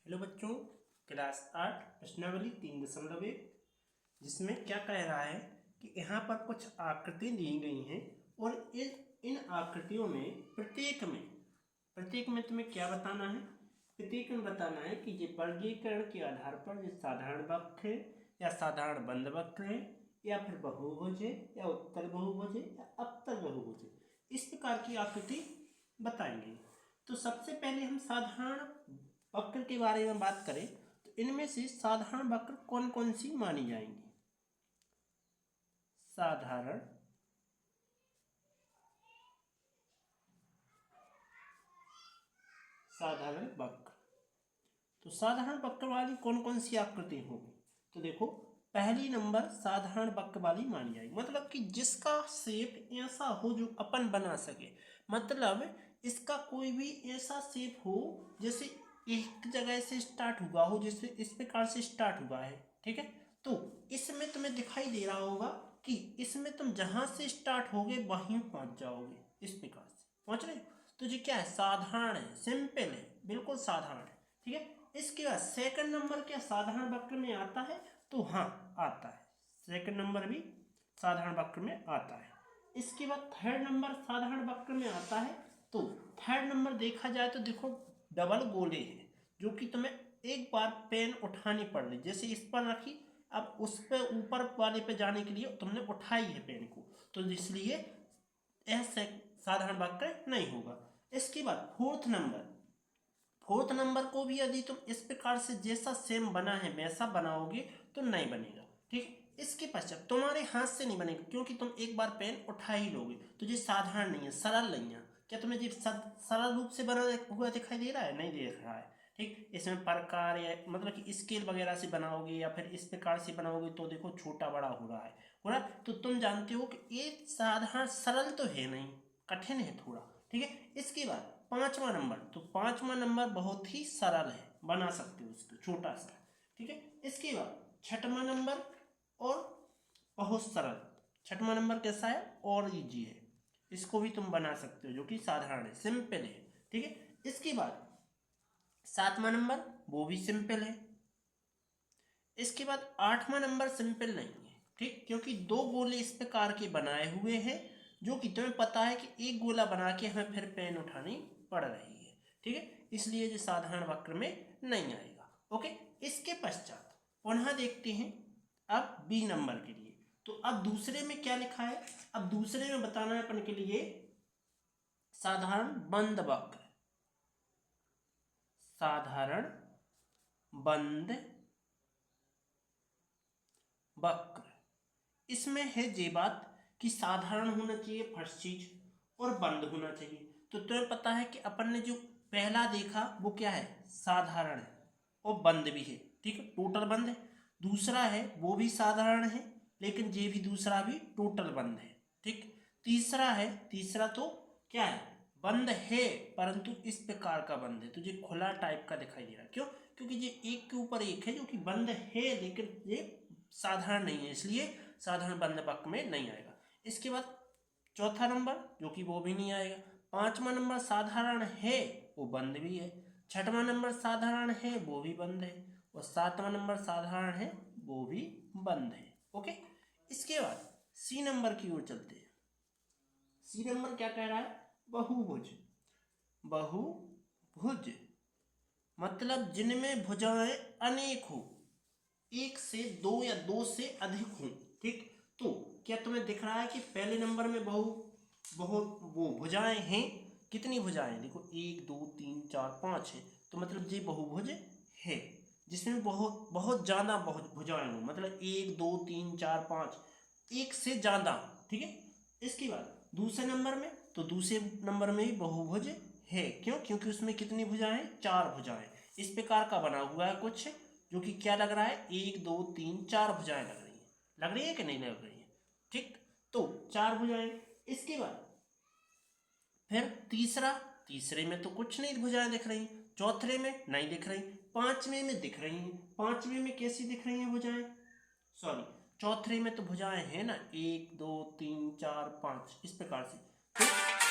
Hello बच्चों, class 8 प्रश्नावली 3.1 जिसमें क्या कह रहा है कि यहाँ पर कुछ आकृति दी गई हैं और इन आकृतियों में प्रत्येक में तुम्हें क्या बताना है। प्रत्येक में बताना है कि ये वर्गीकरण के आधार पर ये साधारण वक्र है या साधारण बंद वक्र है या फिर बहुभुज है या उत्तल बहुभुज है या अवतल बहुभुज है। इस प्रकार की आकृति बताएंगे। तो सबसे पहले हम साधारण वक्र के बारे में बात करें तो इनमें से साधारण वक्र कौन कौन सी मानी जाएंगी। साधारण वक्र, तो साधारण वक्र वाली कौन कौन सी आकृति होगी। तो देखो, पहली नंबर साधारण वक्र वाली मानी जाएगी, मतलब कि जिसका शेप ऐसा हो जो अपन बना सके। मतलब इसका कोई भी ऐसा शेप हो जैसे एक जगह से स्टार्ट हुआ हो, जैसे इस प्रकार से स्टार्ट हुआ है, ठीक है। तो इसमें तुम्हें दिखाई दे रहा होगा कि इसमें तुम जहां से स्टार्ट होगे वहीं पहुंच जाओगे, इस प्रकार से पहुंच रहे। तो ये क्या है, साधारण है, सिंपल है, बिल्कुल साधारण है, ठीक है। इसके बाद सेकंड नंबर क्या साधारण वक्र में आता है, तो हाँ आता है, सेकंड नंबर भी साधारण वक्र में आता है। इसके बाद थर्ड नंबर साधारण वक्र में आता है। तो थर्ड नंबर देखा जाए तो देखो, डबल गोले हैं जो कि तुम्हें एक बार पेन उठानी पड़ रही, जैसे इस पर रखी, अब उस पे ऊपर वाले पे जाने के लिए तुमने उठाई है पेन को, तो इसलिए ऐसे साधारण वक्र नहीं होगा। इसके बाद फोर्थ नंबर को भी यदि तुम इस प्रकार से जैसा सेम बना है वैसा बनाओगे तो नहीं बनेगा, ठीक है। इसके पश्चात तुम्हारे हाथ से नहीं बनेगा क्योंकि तुम एक बार पेन उठा ही लोगे, तो ये साधारण नहीं है, सरल नहीं है। क्या तुम्हें ये सरल रूप से बना हुआ दिखाई दे रहा है, नहीं देख रहा है, ठीक। इसमें प्रकार या मतलब कि स्केल वगैरह से बनाओगे या फिर इस प्रकार से बनाओगे तो देखो छोटा बड़ा हो रहा है। तो तुम जानते हो कि ये साधारण सरल तो है नहीं, कठिन है थोड़ा, ठीक है। इसके बाद पांचवा नंबर, तो पांचवा नंबर बहुत ही सरल है, बना सकते हो उसको छोटा सा, ठीक है। इसके बाद छठवां नंबर और बहुत सरल, छठवां नंबर कैसा है, और इजी है, इसको भी तुम बना सकते हो जो कि साधारण है, सिंपल है, ठीक है। इसके बाद सातवां नंबर वो भी सिंपल है। इसके बाद आठवां नंबर सिंपल नहीं है, ठीक, क्योंकि दो गोले इस प्रकार के बनाए हुए हैं जो कि तुम्हें पता है कि एक गोला बना के हमें फिर पेन उठानी पड़ रही है, ठीक है, इसलिए ये साधारण वक्र में नहीं आएगा। ओके, इसके पश्चात पुनः देखते हैं अब बी नंबर के लिए। तो अब दूसरे में क्या लिखा है, अब दूसरे में बताना है अपन के लिए साधारण बंद वक्र, साधारण बंद वक्र। इसमें है ये बात कि साधारण होना चाहिए फर्स्ट चीज और बंद होना चाहिए। तो तुम्हें पता है कि अपन ने जो पहला देखा वो क्या है, साधारण है और बंद भी है, ठीक है, टोटल बंद है। दूसरा है वो भी साधारण है लेकिन ये भी दूसरा भी टोटल बंद है, ठीक। तीसरा है, तीसरा तो क्या है, बंद है परंतु इस प्रकार का बंद है, तो ये खुला टाइप का दिखाई दे रहा है। क्यों, क्योंकि ये एक के ऊपर एक है जो कि बंद है लेकिन ये साधारण नहीं है, इसलिए साधारण बंद वक्र में नहीं आएगा। इसके बाद चौथा नंबर जो कि वो भी नहीं आएगा। पांचवा नंबर साधारण है वो बंद भी है। छठवां नंबर साधारण है वो भी बंद है और सातवां नंबर साधारण है वो भी बंद है। ओके, इसके बाद सी नंबर की ओर चलते हैं। सी नंबर क्या कह रहा है, बहुभुज। बहुभुज मतलब जिनमें भुजाएं अनेक हो, एक से दो या दो से अधिक हो, ठीक। तो क्या तुम्हें दिख रहा है कि पहले नंबर में बहुत वो भुजाएं हैं, कितनी भुजाएं, देखो 1 2 3 4 5 है, तो मतलब ये बहुभुज है जिसमें बहुत बहुत ज़्यादा बहुत भुजाएं हो, मतलब 1 2 3 4 5 एक से ज़्यादा, ठीक है। इसके बाद दूसरे नंबर में, तो दूसरे नंबर में भी बहुभुज है, क्यों, क्योंकि उसमें कितनी भुजाएं, 4 भुजाएं इस प्रकार का बना हुआ है कुछ, जो कि क्या लग रहा है, 1 2 3 4 भुजाएं लग रही है कि नहीं लग रही है, ठीक। तो 4 भुजाएं। इसके बाद फिर तीसरे में तो कुछ नहीं भुजाएं दिख रही, चौथे में नहीं दिख रही, पांचवें में दिख रही हैं। पांचवें में कैसी दिख रही हैं भुजाएं, सॉरी चौथे में तो भुजाएं हैं ना, 1 2 3 4 5 इस प्रकार से,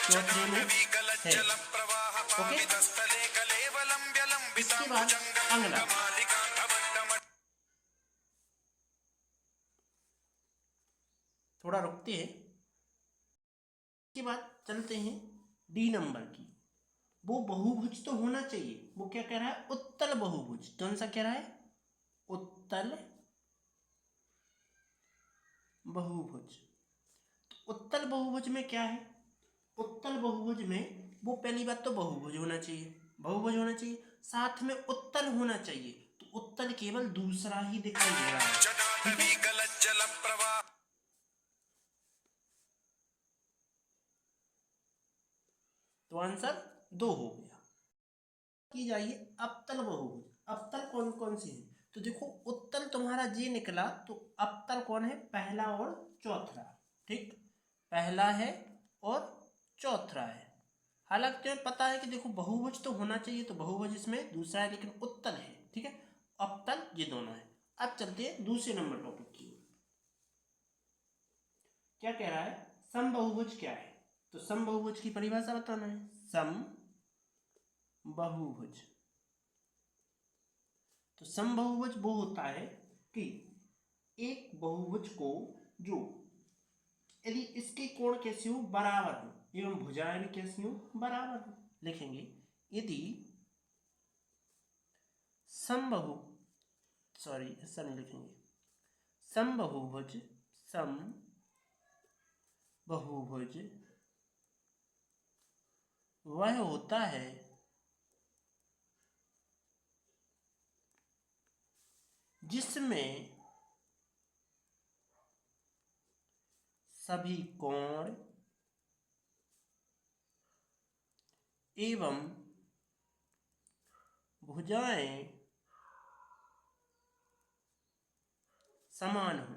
चौथे में है। ओके, इसके बाद अगला थोड़ा रुकते हैं, इसके बाद चलते हैं डी नंबर की। वो बहुभुज तो होना चाहिए, वो क्या कह रहा है, उत्तल बहुभुज। कौन सा कह रहा है, उत्तल बहुभुज। उत्तल बहुभुज में क्या है, उत्तल बहुभुज में वो पहली बात तो बहुभुज होना चाहिए, बहुभुज होना चाहिए, साथ में उत्तल होना चाहिए। तो उत्तल केवल दूसरा ही दिखाई दे रहा है, ठीक है? तो आंसर 2 हो गया। की जाइए अवतल बहुभुज। अवतल कौन कौन से हैं, तो देखो उत्तल तुम्हारा जे निकला, तो अवतल कौन है, पहला और चौथा, ठीक, पहला है और चौथा है। हालांकि तुम्हें पता है कि देखो बहुभुज तो होना चाहिए, तो बहुभुज इसमें दूसरा है, लेकिन उत्तल है, ठीक है, अवतल ये दोनों है। अब चलते हैं दूसरे नंबर टॉपिक की ओर। क्या कह रहा है, समबहुभुज क्या है, तो समबहुभुज की परिभाषा बताना है। समबहुभुज, तो समबहुभुज वो होता है कि एक बहुभुज को जो यदि इसके कोण कैसे हो, बराबर हो, एवं भुजाएं भी कैसी हो, बराबर हो। लिखेंगे यदि समबहु, सॉरी ऐसा नहीं लिखेंगे, समबहुभुज, समबहुभुज वह होता है जिसमें सभी कोण एवं भुजाएं समान हो।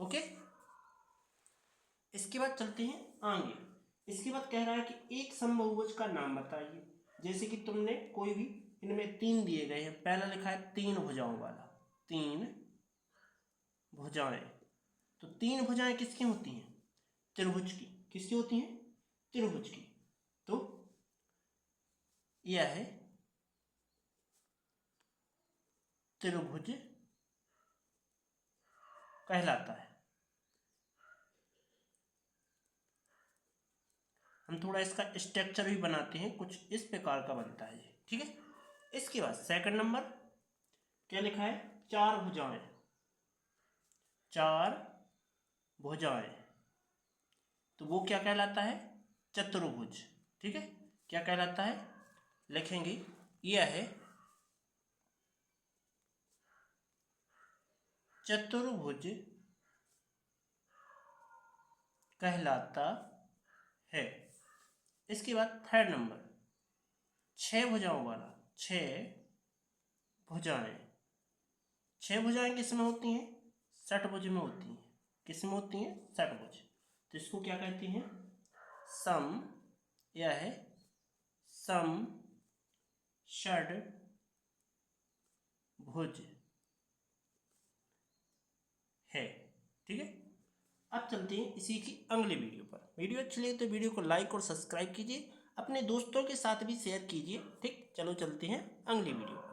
ओके, इसके बाद चलते हैं आगे। इसके बाद कह रहा है कि एक समबहुभुज का नाम बताइए। जैसे कि तुमने कोई भी, इनमें 3 दिए गए हैं, पहला लिखा है 3 भुजाओं वाला, 3 भुजाएं। तो 3 भुजाएं किसकी होती हैं, त्रिभुज की। किसकी होती हैं, त्रिभुज की। तो यह है त्रिभुज कहलाता है। हम थोड़ा इसका स्ट्रक्चर भी बनाते हैं, कुछ इस प्रकार का बनता है, ठीक है। इसके बाद सेकंड नंबर क्या लिखा है, 4 भुजाएं, 4 भुजाएं, तो वो क्या कहलाता है, चतुर्भुज, ठीक है। क्या कहलाता है, लिखेंगे यह है चतुर्भुज कहलाता है। इसके बाद थर्ड नंबर 6 भुजाओं वाला, 6 भुजाएं। 6 भुजाएं किस में होती हैं, षटभुज में होती हैं। किस में होती हैं, षटभुज। तो इसको क्या कहते हैं, सम, यह है सम षडभुज है, ठीक है। अब चलते हैं इसी की अगले वीडियो पर। वीडियो अच्छी लगे तो वीडियो को लाइक और सब्सक्राइब कीजिए, अपने दोस्तों के साथ भी शेयर कीजिए, ठीक। चलो चलते हैं अगली वीडियो पर।